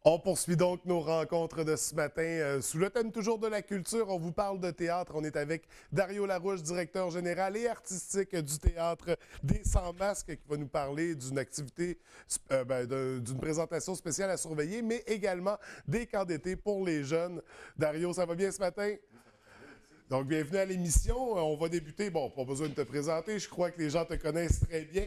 On poursuit donc nos rencontres de ce matin sous le thème toujours de la culture. On vous parle de théâtre. On est avec Dario Larouche, directeur général et artistique du théâtre des Sans Masques, qui va nous parler d'une activité, d'une présentation spéciale à surveiller, mais également des camps d'été pour les jeunes. Dario, ça va bien ce matin? Donc, bienvenue à l'émission. On va débuter. Bon, pas besoin de te présenter. Je crois que les gens te connaissent très bien.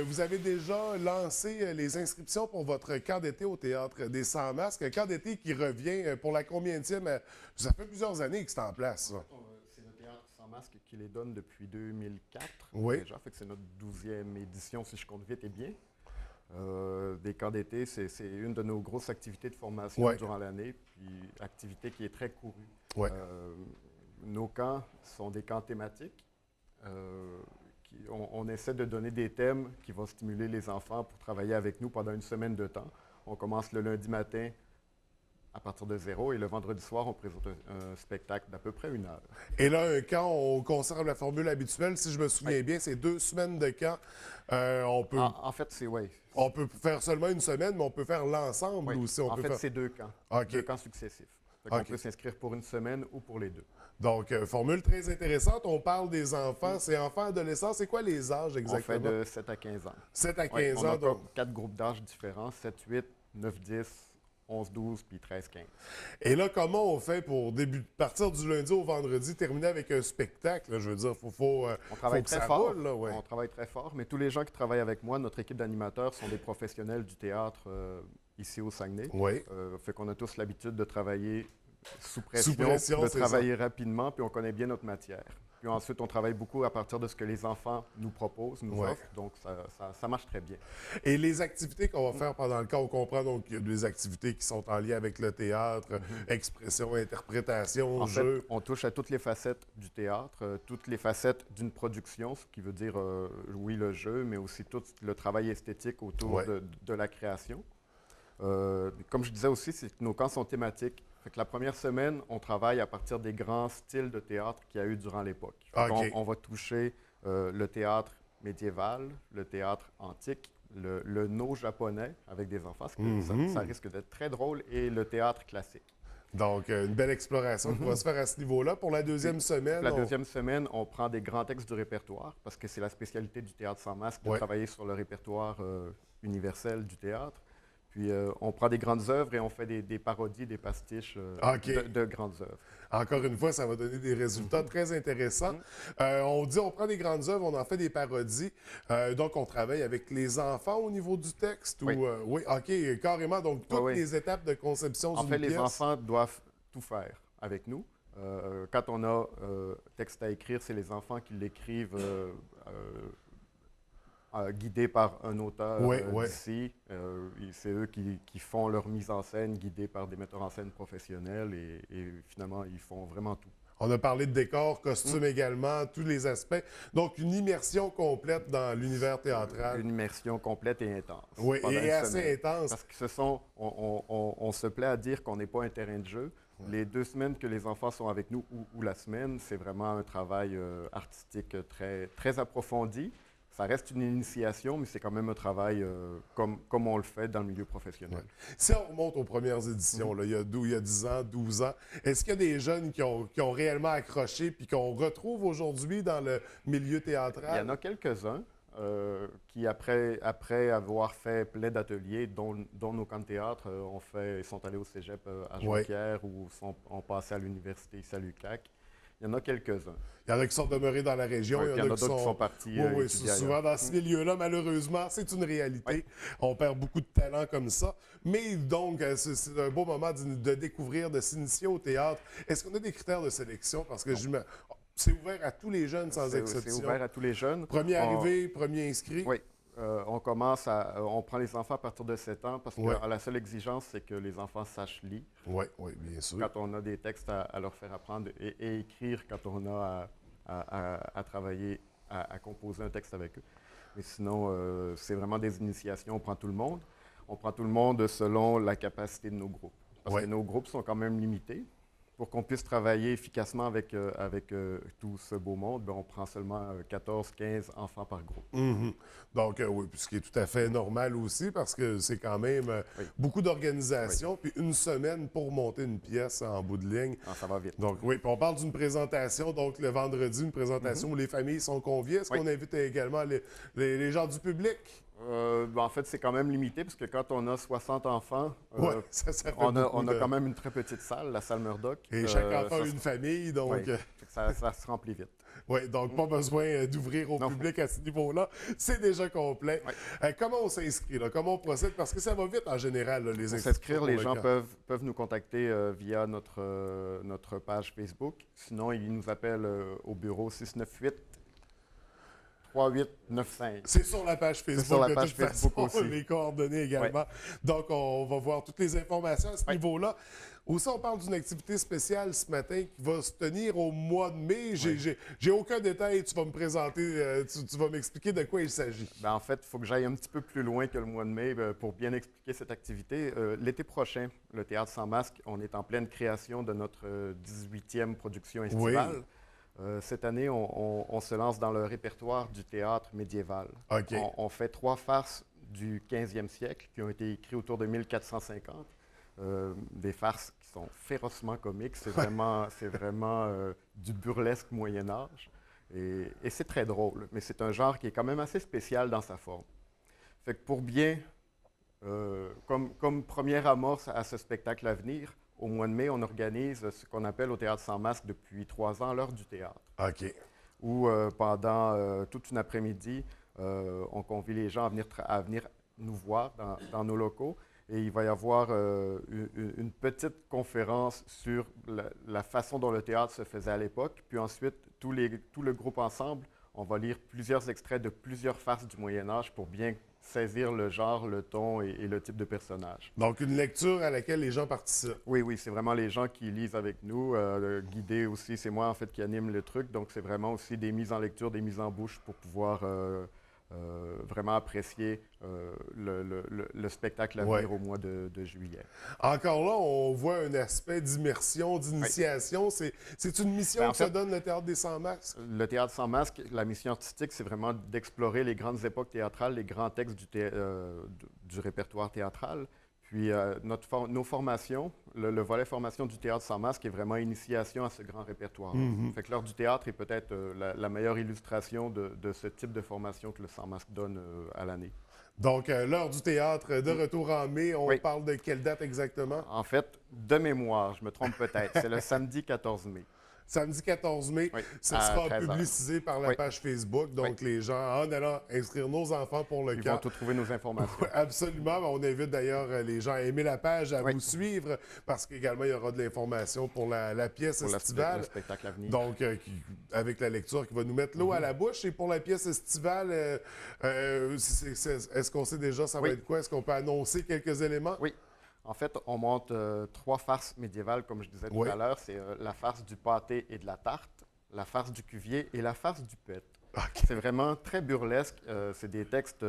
Vous avez déjà lancé les inscriptions pour votre camp d'été au Théâtre des Sans Masques. Un camp d'été qui revient pour la combienième? Ça fait plusieurs années que c'est en place, ça. C'est le Théâtre Sans Masque qui les donne depuis 2004 Oui. déjà. Fait que c'est notre 12e édition, si je compte vite et bien. Des camps d'été, c'est une de nos grosses activités de formation durant l'année, puis activité qui est très courue. Ouais. Nos camps sont des camps thématiques. On essaie de donner des thèmes qui vont stimuler les enfants pour travailler avec nous pendant une semaine de temps. On commence le lundi matin à partir de 0 et le vendredi soir, on présente un spectacle d'à peu près 1 heure. Et là, un camp, on conserve la formule habituelle. Si je me souviens bien, c'est 2 semaines de camp. En fait, c'est oui. On peut faire seulement une semaine, mais on peut faire l'ensemble aussi. En fait, c'est 2 camps. Okay. 2 camps successifs. On peut s'inscrire pour une semaine ou pour les 2. Donc, formule très intéressante. On parle des enfants. C'est enfants, adolescents. C'est quoi les âges exactement? On fait de 7 à 15 ans. 7 à 15 ans. On a 4 groupes d'âge différents, 7, 8, 9, 10, 11, 12, puis 13, 15. Et là, comment on fait pour partir du lundi au vendredi, terminer avec un spectacle? Là, je veux dire, on travaille très fort. Roule, là, ouais. On travaille très fort, mais tous les gens qui travaillent avec moi, notre équipe d'animateurs, sont des professionnels du théâtre ici au Saguenay. Oui. Fait qu'on a tous l'habitude de travailler sous pression, de travailler rapidement, puis on connaît bien notre matière. Puis ensuite, on travaille beaucoup à partir de ce que les enfants nous proposent, nous offrent, donc ça marche très bien. Et les activités qu'on va faire pendant le camp, on comprend donc qu'il y a des activités qui sont en lien avec le théâtre, expression, interprétation, jeu. Fait, on touche à toutes les facettes du théâtre, toutes les facettes d'une production, ce qui veut dire, oui, le jeu, mais aussi tout le travail esthétique autour de la création. Comme je disais aussi, c'est que nos camps sont thématiques. Fait que la première semaine, on travaille à partir des grands styles de théâtre qu'il y a eu durant l'époque. On va toucher le théâtre médiéval, le théâtre antique, le no japonais avec des enfants, parce que ça risque d'être très drôle, et le théâtre classique. Donc, une belle exploration qui va se faire à ce niveau-là. Pour la deuxième semaine... La deuxième semaine, on prend des grands textes du répertoire, parce que c'est la spécialité du Théâtre Sans Masque de travailler sur le répertoire universel du théâtre. Puis on prend des grandes œuvres et on fait des parodies, des pastiches de grandes œuvres. Encore une fois, ça va donner des résultats très intéressants. On prend des grandes œuvres, on en fait des parodies. Donc, on travaille avec les enfants au niveau du texte? Oui. Oui, OK, carrément. Donc, toutes les étapes de conception d'une pièce. En fait, les enfants doivent tout faire avec nous. Quand on a texte à écrire, c'est les enfants qui l'écrivent guidés par un auteur d'ici. C'est eux qui font leur mise en scène, guidés par des metteurs en scène professionnels et finalement, ils font vraiment tout. On a parlé de décor, costumes également, tous les aspects. Donc, une immersion complète dans l'univers théâtral. Une immersion complète et intense. Oui, et assez intense. Parce que on se plaît à dire qu'on n'est pas un terrain de jeu. Les 2 semaines que les enfants sont avec nous ou la semaine, c'est vraiment un travail artistique très, très approfondi. Ça reste une initiation, mais c'est quand même un travail comme on le fait dans le milieu professionnel. Si on remonte aux premières éditions, là, il y a 10 ans, 12 ans, est-ce qu'il y a des jeunes qui ont réellement accroché puis qu'on retrouve aujourd'hui dans le milieu théâtral? Il y en a quelques-uns qui, après avoir fait plein d'ateliers, dont nos camps de théâtre, ils sont allés au cégep à Jonquière ou ont passé à l'université ici à l'UQAC. Il y en a quelques-uns. Il y en a qui sont demeurés dans la région. Il y en a d'autres qui sont partis. Oui, souvent dans ce milieu-là, malheureusement, c'est une réalité. On perd beaucoup de talent comme ça. Mais donc, c'est un beau moment de découvrir, de s'initier au théâtre. Est-ce qu'on a des critères de sélection? Parce que c'est ouvert à tous les jeunes sans exception. C'est ouvert à tous les jeunes. Premier arrivé, premier inscrit. Oui. On prend les enfants à partir de 7 ans parce que la seule exigence, c'est que les enfants sachent lire. Oui, bien sûr. Quand on a des textes à leur faire apprendre et écrire quand on a à travailler, à composer un texte avec eux. Mais sinon, c'est vraiment des initiations. On prend tout le monde. On prend tout le monde selon la capacité de nos groupes. Parce que nos groupes sont quand même limités. pour qu'on puisse travailler efficacement avec, tout ce beau monde, ben, on prend seulement 14-15 enfants par groupe. Donc, oui, puis ce qui est tout à fait normal aussi, parce que c'est quand même beaucoup d'organisation, puis une semaine pour monter une pièce en bout de ligne. Ah, ça va vite. Donc, oui, puis on parle d'une présentation, donc le vendredi, une présentation où les familles sont conviées. Est-ce qu'on invite également les gens du public? Ben, en fait, c'est quand même limité, parce que quand on a 60 enfants, ça fait on a quand même une très petite salle, la salle Murdoch. Et chaque enfant a une famille, donc... Oui, ça se remplit vite. Oui, donc pas besoin d'ouvrir au public à ce niveau-là. C'est déjà complet. Comment on s'inscrit? Comment on procède? Parce que ça va vite en général, là, les inscriptions. Pour s'inscrire, les gens peuvent nous contacter via notre page Facebook. Sinon, ils nous appellent au bureau 698-3895. C'est sur la page Facebook, sur la page de toute Facebook façon, aussi. les coordonnées également. Donc, on va voir toutes les informations à ce niveau-là. Aussi, on parle d'une activité spéciale ce matin qui va se tenir au mois de mai. J'ai aucun détail. Tu vas me présenter, tu vas m'expliquer de quoi il s'agit. Ben, en fait, il faut que j'aille un petit peu plus loin que le mois de mai pour bien expliquer cette activité. L'été prochain, le Théâtre sans masque, on est en pleine création de notre 18e production estivale. Cette année, on se lance dans le répertoire du théâtre médiéval. On fait 3 farces du 15e siècle qui ont été écrites autour de 1450. Des farces qui sont férocement comiques. C'est vraiment du burlesque Moyen-Âge. Et c'est très drôle, mais c'est un genre qui est quand même assez spécial dans sa forme. Fait que pour bien, comme première amorce à ce spectacle à venir, au mois de mai, on organise ce qu'on appelle au Théâtre sans masque depuis 3 ans, l'heure du théâtre. Où pendant toute une après-midi, on convie les gens à venir nous voir dans nos locaux. Et il va y avoir une petite conférence sur la façon dont le théâtre se faisait à l'époque. Puis ensuite, tout le groupe ensemble, on va lire plusieurs extraits de plusieurs farces du Moyen-Âge pour bien saisir le genre, le ton et le type de personnage. Donc, une lecture à laquelle les gens participent. Oui, c'est vraiment les gens qui lisent avec nous. Guidés aussi, c'est moi en fait qui anime le truc. Donc, c'est vraiment aussi des mises en lecture, des mises en bouche pour pouvoir vraiment apprécier le spectacle à venir au mois de juillet. Encore là, on voit un aspect d'immersion, d'initiation. C'est une mission que se donne le Théâtre des Sans Masques? Le Théâtre sans masque, la mission artistique, c'est vraiment d'explorer les grandes époques théâtrales, les grands textes du répertoire théâtral. Puis nos formations, le volet formation du Théâtre sans masque est vraiment initiation à ce grand répertoire. Fait que l'heure du théâtre est peut-être la meilleure illustration de ce type de formation que le sans masque donne à l'année. Donc, l'heure du théâtre, de retour en mai, on parle de quelle date exactement? En fait, de mémoire, je me trompe peut-être, c'est le samedi 14 mai. Samedi 14 mai, ça sera publicisé par la page Facebook. Donc, les gens, en allant inscrire nos enfants pour le camp... Ils vont tout trouver nos informations. Absolument. On invite d'ailleurs les gens à aimer la page, à vous suivre, parce qu'également, il y aura de l'information pour la pièce estivale. Le spectacle à venir. Donc, avec la lecture qui va nous mettre l'eau à la bouche. Et pour la pièce estivale, est-ce qu'on sait déjà ça va être quoi? Est-ce qu'on peut annoncer quelques éléments? Oui. En fait, on monte 3 farces médiévales, comme je disais tout à l'heure. C'est la farce du pâté et de la tarte, la farce du cuvier et la farce du pet. C'est vraiment très burlesque. C'est des textes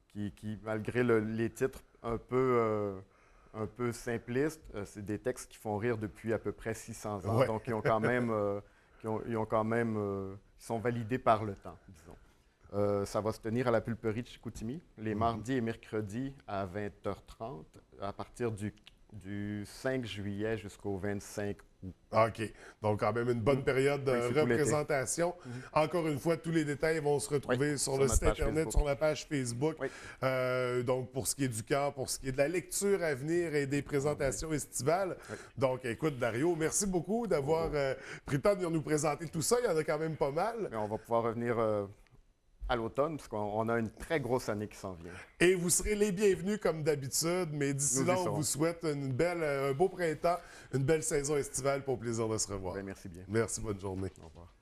qui, malgré les titres un peu simplistes, c'est des textes qui font rire depuis à peu près 600 ans. Donc, ils ont quand même, ils sont validés par le temps, disons. Ça va se tenir à la pulperie de Chicoutimi, les mardis et mercredis à 20h30, à partir du 5 juillet jusqu'au 25 août. OK. Donc, quand même une bonne période de représentation. Encore une fois, tous les détails vont se retrouver sur le site Internet, sur la page Facebook. Donc, pour ce qui est du camp, pour ce qui est de la lecture à venir et des présentations estivales. Donc, écoute, Dario, merci beaucoup d'avoir pris le temps de venir nous présenter tout ça. Il y en a quand même pas mal. Mais on va pouvoir revenir... à l'automne, parce qu'on a une très grosse année qui s'en vient. Et vous serez les bienvenus comme d'habitude, mais d'ici là, on vous souhaite un beau printemps, une belle saison estivale pour le plaisir de se revoir. Merci bien. Merci, bonne journée. Au revoir.